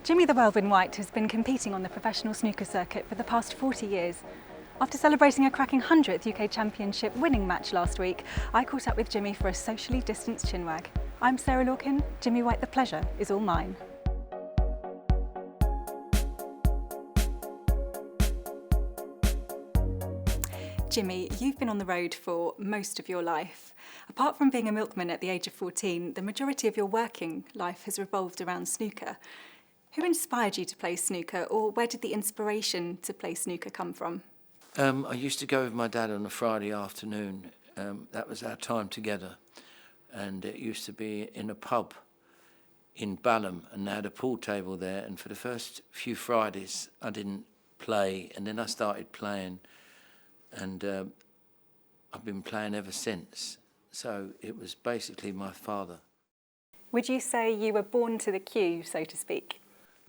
Jimmy the Whirlwind White has been competing on the professional snooker circuit for the past 40 years. After celebrating a cracking 100th UK Championship winning match last week, I caught up with Jimmy for a socially distanced chinwag. I'm Sarah Lorcan. Jimmy White, the pleasure is all mine. Jimmy, you've been on the road for most of your life. Apart from being a milkman at the age of 14, the majority of your working life has revolved around snooker. Who inspired you to play snooker, or where did the inspiration to play snooker come from? I used to go with my dad on a Friday afternoon. That was our time together. And it used to be in a pub in Balham, and they had a pool table there. And for the first few Fridays, I didn't play, and then I started playing. And I've been playing ever since. So it was basically my father. Would you say you were born to the cue, so to speak?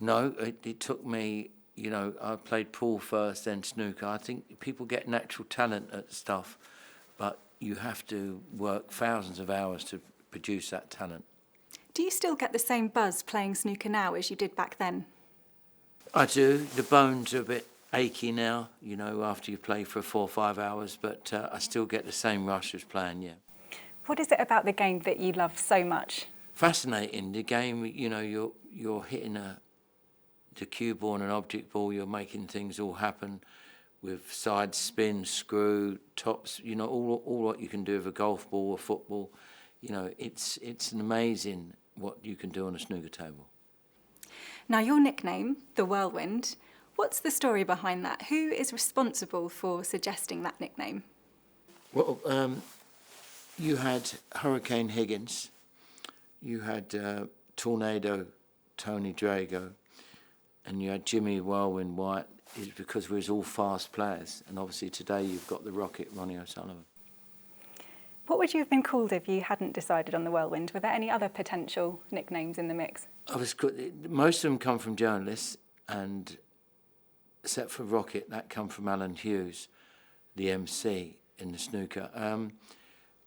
No, it took me, I played pool first, then snooker. I think people get natural talent at stuff, but you have to work thousands of hours to produce that talent. Do you still get the same buzz playing snooker now as you did back then? I do. The bones are a bit achy now, after you play for 4 or 5 hours, but I still get the same rush as playing, yeah. What is it about the game that you love so much? Fascinating. The game, you're hitting the cue ball and an object ball, you're making things all happen with side spin, screw, tops, all what you can do with a golf ball or football. It's amazing what you can do on a snooker table. Now, your nickname, the Whirlwind, what's the story behind that? Who is responsible for suggesting that nickname? Well, you had Hurricane Higgins, you had Tornado Tony Drago, and you had Jimmy Whirlwind White. Is because we was all fast players, and obviously today you've got the Rocket, Ronnie O'Sullivan. What would you have been called if you hadn't decided on the Whirlwind? Were there any other potential nicknames in the mix? Most of them come from journalists, and except for Rocket, that come from Alan Hughes, the MC in the snooker.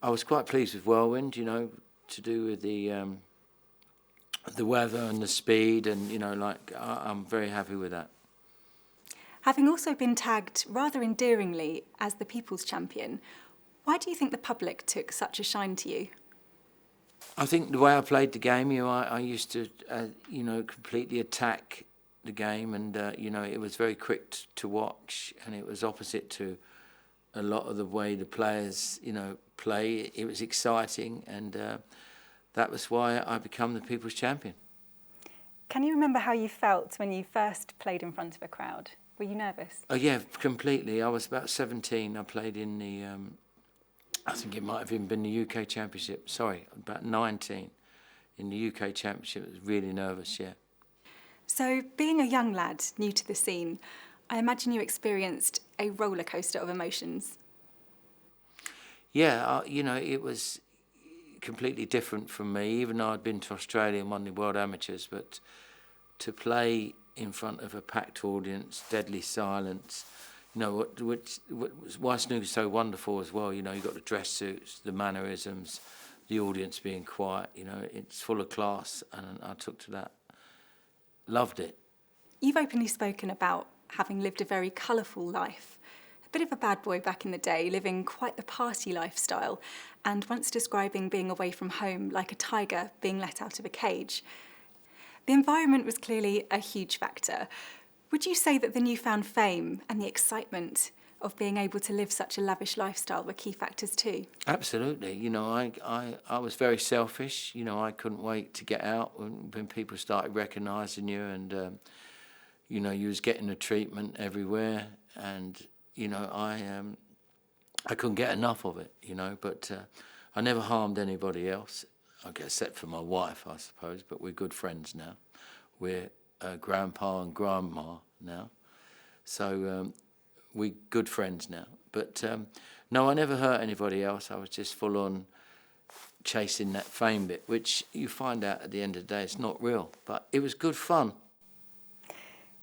I was quite pleased with Whirlwind, to do with the weather and the speed, and I'm very happy with that. Having also been tagged rather endearingly as the People's Champion, why do you think the public took such a shine to you? I think the way I played the game, I used to, completely attack the game, and it was very quick to watch, and it was opposite to a lot of the way the players, play. It was exciting, and that was why I became the People's Champion. Can you remember how you felt when you first played in front of a crowd? Were you nervous? Oh yeah, completely. I was about 17. I played in the, I think it might have even been the UK Championship. Sorry, about 19 in the UK Championship. I was really nervous, yeah. So, being a young lad new to the scene, I imagine you experienced a roller coaster of emotions. Yeah, it was completely different from me, even though I'd been to Australia and won the World Amateurs, but to play in front of a packed audience, deadly silence, why snooker's so wonderful as well, you've got the dress suits, the mannerisms, the audience being quiet, it's full of class, and I took to that. Loved it. You've openly spoken about having lived a very colourful life. A bit of a bad boy back in the day, living quite the party lifestyle, and once describing being away from home like a tiger being let out of a cage. The environment was clearly a huge factor. Would you say that the newfound fame and the excitement of being able to live such a lavish lifestyle were key factors too? Absolutely. I was very selfish. I couldn't wait to get out when people started recognising you, and you was getting the treatment everywhere, and I couldn't get enough of it. But I never harmed anybody else. Except for my wife, I suppose, but we're good friends now. We're grandpa and grandma now, so we're good friends now. But no, I never hurt anybody else. I was just full on chasing that fame bit, which you find out at the end of the day it's not real, but it was good fun.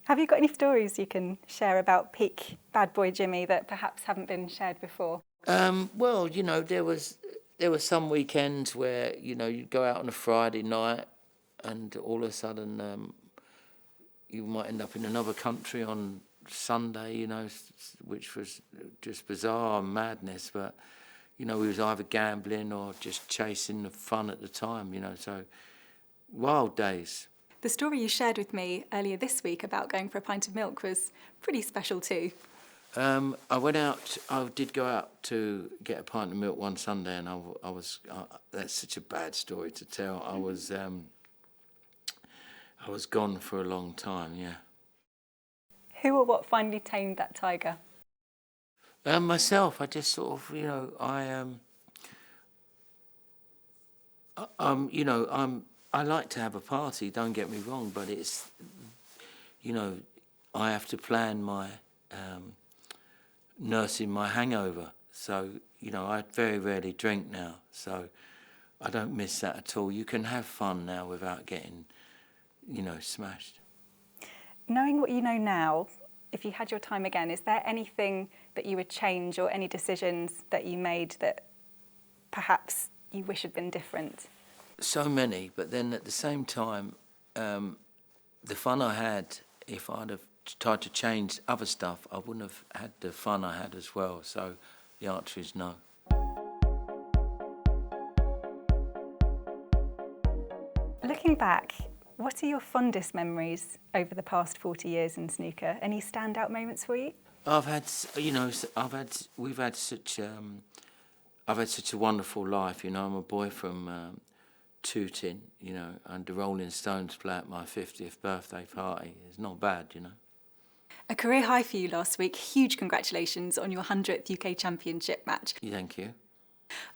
Have you got any stories you can share about peak bad boy Jimmy that perhaps haven't been shared before? Well, there were some weekends where, you'd go out on a Friday night and all of a sudden you might end up in another country on Sunday, you know, which was just bizarre and madness. But, you know, we was either gambling or just chasing the fun at the time, you know, so wild days. The story you shared with me earlier this week about going for a pint of milk was pretty special too. I did go out to get a pint of milk one Sunday, and that's such a bad story to tell. I was gone for a long time, yeah. Who or what finally tamed that tiger? Myself, I just sort of, you know, I like to have a party, don't get me wrong, but it's, you know, I have to plan my nursing my hangover. So, you know, I very rarely drink now, so I don't miss that at all. You can have fun now without getting, you know, smashed. Knowing what you know now, if you had your time again, is there anything that you would change or any decisions that you made that perhaps you wish had been different? So many, but then at the same time, the fun I had, if I'd have tried to change other stuff, I wouldn't have had the fun I had as well. So the answer is no. Looking back, what are your fondest memories over the past 40 years in snooker? Any standout moments for you? I've had such a wonderful life. You know, I'm a boy from Tooting, you know, and the Rolling Stones play at my 50th birthday party. It's not bad, you know. A career high for you last week. Huge congratulations on your 100th UK Championship match. Thank you.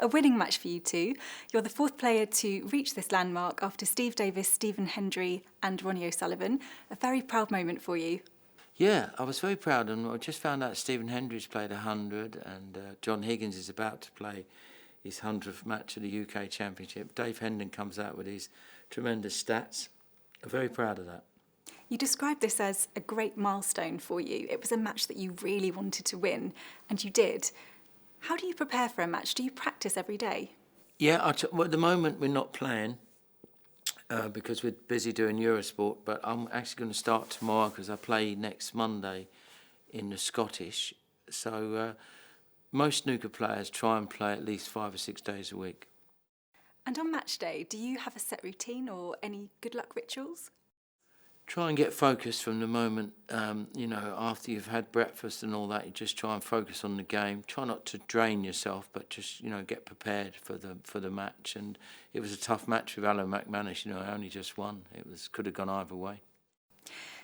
A winning match for you too. You're the fourth player to reach this landmark after Steve Davis, Stephen Hendry and Ronnie O'Sullivan. A very proud moment for you. Yeah, I was very proud, and I just found out Stephen Hendry's played 100, and John Higgins is about to play his 100th match of the UK Championship. Dave Hendon comes out with his tremendous stats. I'm very proud of that. You described this as a great milestone for you. It was a match that you really wanted to win, and you did. How do you prepare for a match? Do you practice every day? Yeah, well, at the moment we're not playing because we're busy doing Eurosport, but I'm actually going to start tomorrow because I play next Monday in the Scottish. So most snooker players try and play at least 5 or 6 days a week. And on match day, do you have a set routine or any good luck rituals? Try and get focused from the moment, you know, after you've had breakfast and all that. You just try and focus on the game. Try not to drain yourself, but just, you know, get prepared for the match. And it was a tough match with Alan McManus. You know, I only just won. Could have gone either way.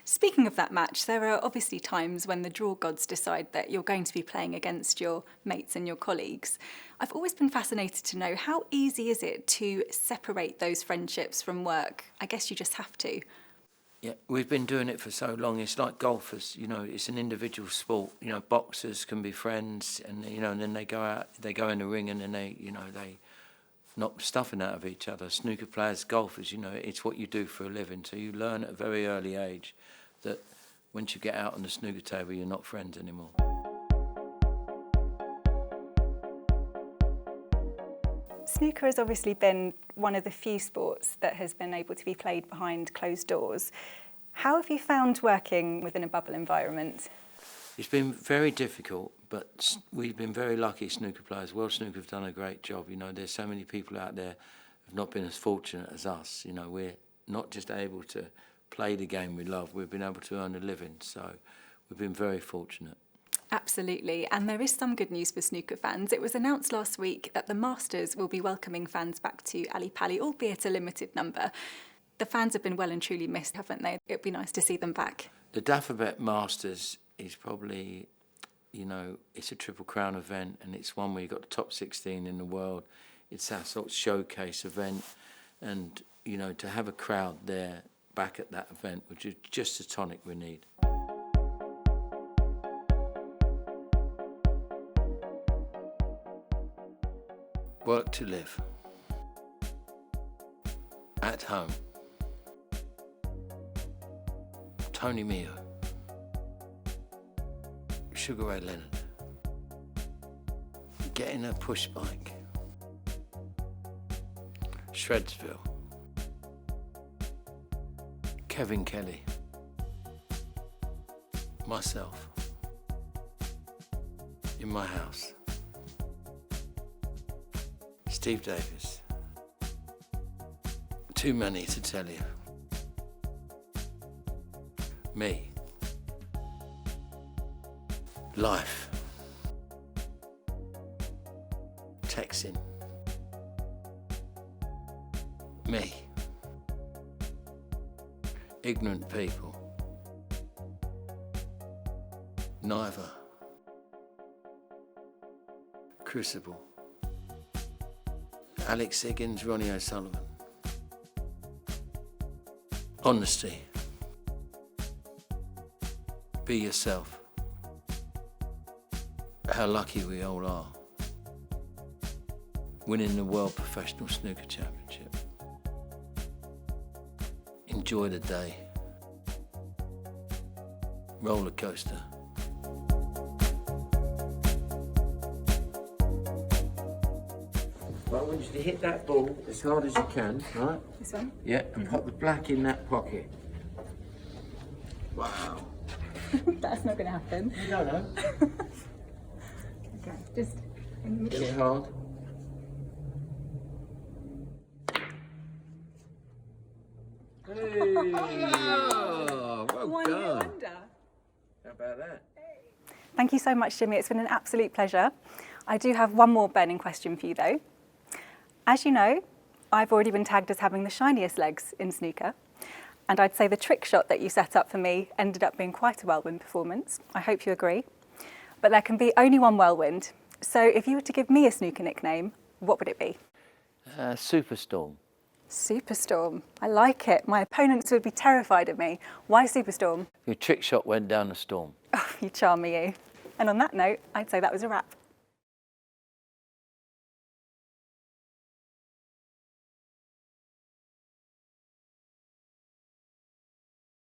Speaking of that match, there are obviously times when the draw gods decide that you're going to be playing against your mates and your colleagues. I've always been fascinated to know, how easy is it to separate those friendships from work? I guess you just have to. Yeah, we've been doing it for so long. It's like golfers, you know, it's an individual sport. You know, boxers can be friends, and, you know, and then they go out, they go in the ring, and then they knock stuffing out of each other. Snooker players, golfers, you know, it's what you do for a living. So you learn at a very early age that once you get out on the snooker table, you're not friends anymore. Snooker has obviously been one of the few sports that has been able to be played behind closed doors. How have you found working within a bubble environment? It's been very difficult, but we've been very lucky, snooker players. World Snooker have done a great job. You know, there's so many people out there who have not been as fortunate as us. You know, we're not just able to play the game we love, we've been able to earn a living. So we've been very fortunate. Absolutely, and there is some good news for snooker fans. It was announced last week that the Masters will be welcoming fans back to Ali Pali, albeit a limited number. The fans have been well and truly missed, haven't they? It'd be nice to see them back. The Dafabet Masters is probably, you know, it's a Triple Crown event, and it's one where you've got the top 16 in the world. It's our sort of showcase event, and, you know, to have a crowd there back at that event, which is just the tonic we need. Work to live. At home. Tony Mio. Sugar Ray Leonard. Getting a push bike. Shredsville. Kevin Kelly. myself in my house. Steve Davis. Too many to tell you. Me. Life. Texting. Me. Ignorant people. Neither. Crucible. Alex Higgins, Ronnie O'Sullivan. Honesty. Be yourself. How lucky we all are. Winning the World Professional Snooker Championship. Enjoy the day. Roller coaster. Well, I want you to hit that ball as hard as you can, right? This one? Yeah, and put the black in that pocket. Wow. That's not going to happen. You don't know. Okay, just Hit it hard. Hey! Oh, well one year done. under. How about that? Thank you so much, Jimmy. It's been an absolute pleasure. I do have one more burning question for you, though. As you know, I've already been tagged as having the shiniest legs in snooker, and I'd say the trick shot that you set up for me ended up being quite a whirlwind performance. I hope you agree. But there can be only one whirlwind, so if you were to give me a snooker nickname, what would it be? Superstorm. Superstorm. I like it. My opponents would be terrified of me. Why Superstorm? Your trick shot went down the storm. Oh, you charm me, you. And on that note, I'd say that was a wrap.